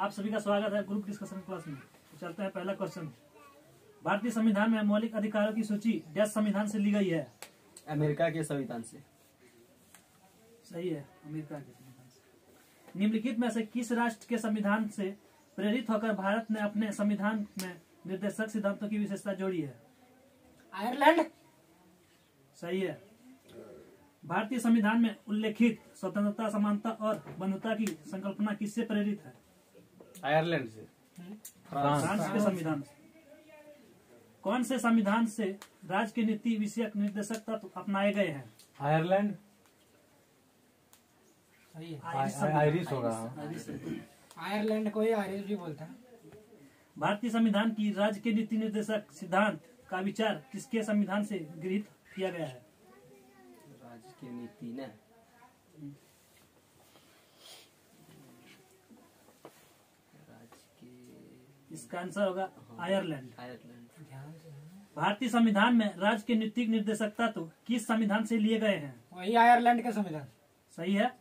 आप सभी का स्वागत है ग्रुप डिस्कशन क्लास में। तो चलते हैं पहला क्वेश्चन। भारतीय संविधान में मौलिक अधिकारों की सूची डैश संविधान से ली गई है? अमेरिका के संविधान से। सही है, अमेरिका के संविधान से। निम्नलिखित में से किस राष्ट्र के संविधान से प्रेरित होकर भारत ने अपने संविधान में निर्देशक सिद्धांतों की विशेषता जोड़ी है? आयरलैंड। सही है। भारतीय संविधान में उल्लेखित स्वतंत्रता, समानता और बंधुता की संकल्पना किससे प्रेरित है? आयरलैंड से। फ्रांस के संविधान से। कौन से संविधान से राज्य की नीति विषयक निर्देशक तत्व अपनाए गए हैं? आयरलैंड। सही है। आयरिश होगा। आयरलैंड को ही आयरिश भी बोलता है। भारतीय संविधान की राज्य के नीति निर्देशक सिद्धांत का विचार किसके संविधान से गृहीत किया गया है? राज्य की नीति ने इसका आंसर होगा आयरलैंड। आयरलैंड। भारतीय संविधान में राज्य के नीतिक निर्देशक तत्व किस संविधान से लिए गए हैं? वही आयरलैंड के संविधान। सही है।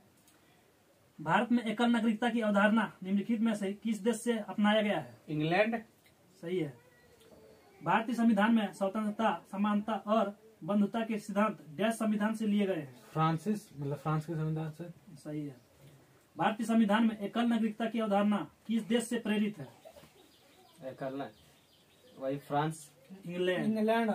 भारत में एकल नागरिकता की अवधारणा निम्नलिखित में से किस देश से अपनाया गया है? इंग्लैंड। सही है। भारतीय संविधान में स्वतंत्रता, समानता और बंधुता के सिद्धांत डैश संविधान से लिए गए हैं? फ्रांस के संविधान से। सही है। भारतीय संविधान में एकल नागरिकता की अवधारणा किस देश से प्रेरित है? वही फ्रांस। इंग्लैंड। इंग्लैंड।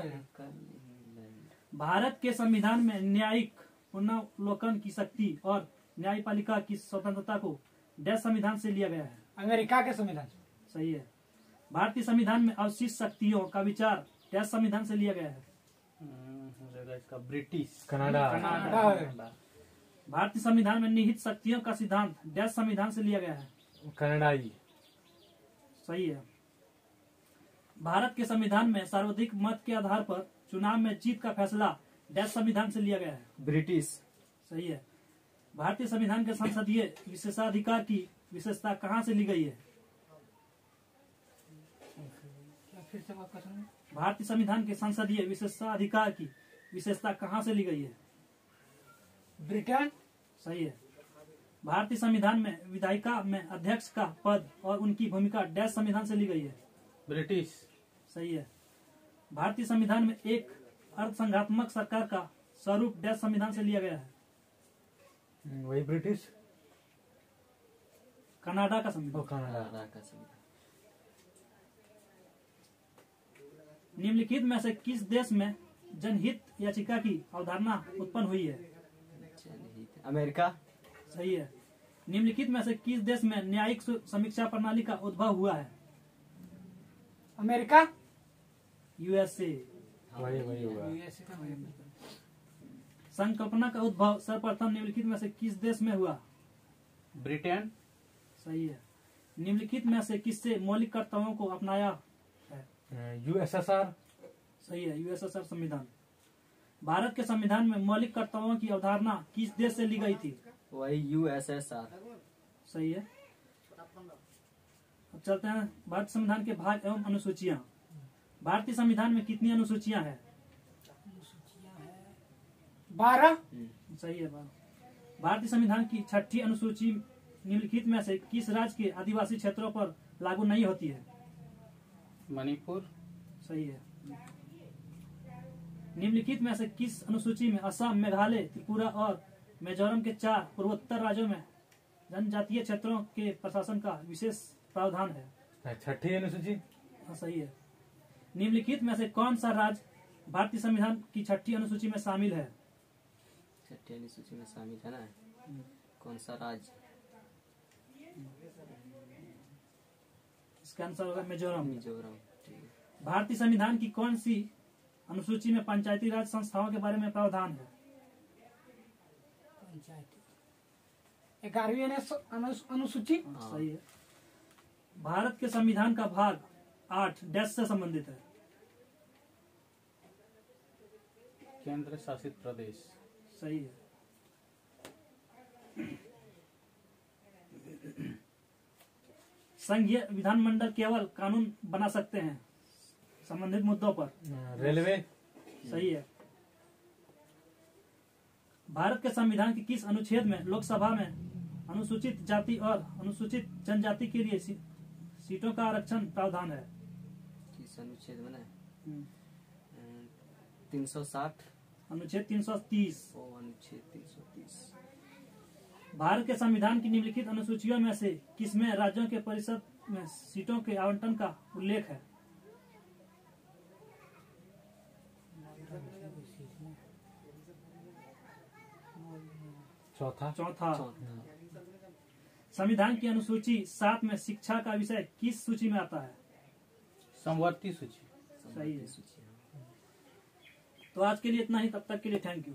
भारत के संविधान में न्यायिक पुनर्वलोकन की शक्ति और न्यायपालिका की स्वतंत्रता को डैश संविधान से लिया गया है? अमेरिका के संविधान। सही है। भारतीय संविधान में अवशिष्ट शक्तियों का विचार डैश संविधान से लिया गया है? इसका ब्रिटिश। कनाडा। भारतीय संविधान में निहित शक्तियों का सिद्धांत डैश संविधान से लिया गया है? कनाडाई। सही है। भारत के संविधान में सर्वाधिक मत के आधार पर चुनाव में जीत का फैसला डैश संविधान से लिया गया है? ब्रिटिश। सही है। भारतीय संविधान के संसदीय विशेषाधिकार की विशेषता कहाँ से ली गई है? फिर से बात करें। भारतीय संविधान के संसदीय विशेषाधिकार की विशेषता कहाँ से ली गई है? ब्रिटेन। सही है। भारतीय संविधान में विधायिका में अध्यक्ष का पद और उनकी भूमिका डैश संविधान से ली गई है? ब्रिटिश। सही है। भारतीय संविधान में एक अर्थसंघात्मक सरकार का स्वरूप डैश संविधान से लिया गया है? वही ब्रिटिश। कनाडा का संविधान। कनाडा का संविधान। निम्नलिखित में से किस देश में जनहित याचिका की अवधारणा उत्पन्न हुई है? अमेरिका। सही है। निम्नलिखित में से किस देश में न्यायिक समीक्षा प्रणाली का उद्भव हुआ है? अमेरिका। यूएसए। वही होगा। यूएसए का वही। संकल्पना का उद्भव सर्वप्रथम निम्नलिखित में से किस देश में हुआ? ब्रिटेन। सही है। निम्नलिखित में से किससे मौलिक कर्तव्यों को अपनाया है? यूएसएसआर। सही है। यूएसएसआर संविधान। भारत के संविधान में मौलिक कर्तव्यों की अवधारणा किस देश से ली गई थी? वही यूएसएसआर। सही है। अब चलते हैं भारतीय संविधान के भाग एवं अनुसूचियां। भारतीय संविधान में कितनी अनुसूचियां हैं? 12। सही है। भारतीय संविधान की 6ठी अनुसूची निम्नलिखित में से किस राज्य के आदिवासी क्षेत्रों पर लागू नहीं होती है? मणिपुर। सही है। निम्नलिखित में से किस अनुसूची में असम, मेघालय, त्रिपुरा और मिजोरम के 4 पूर्वोत्तर राज्यों में जनजातीय क्षेत्रों के प्रशासन का विशेष प्रावधान है? 6ठी अनुसूची। हाँ, सही है। निम्नलिखित में से कौन सा राज्य भारतीय संविधान की 6ठी अनुसूची में शामिल है? 6ठी अनुसूची में शामिल है ना? कौन सा राज्य? इसका आंसर होगा मिजोरम। मिजोरम। भारतीय संविधान की कौन सी अनुसूची में पंचायती राज संस्थाओं के बारे में प्रावधान है? 11वीं अनुसूची। सही है। भारत के संविधान का भाग 8 डैश से संबंधित है? केंद्र शासित प्रदेश। सही है। संघीय विधानमंडल केवल कानून बना सकते हैं संबंधित मुद्दों पर? रेलवे। सही है। भारत के संविधान के किस अनुच्छेद में लोकसभा में अनुसूचित जाति और अनुसूचित जनजाति के लिए सीटों का आरक्षण प्रावधान है? किस अनुच्छेद में ना? हम्म, 360 अनुच्छेद 330। और अनुच्छेद 330। भारत के संविधान की निम्नलिखित अनुसूचियों में से किसमें राज्यों के परिषद में सीटों के आवंटन का उल्लेख है? चौथा। चौथा। चौथा। संविधान की अनुसूची 7 में शिक्षा का विषय किस सूची में आता है? समवर्ती सूची। सही है। सूची। तो आज के लिए इतना ही, तब तक के लिए थैंक यू।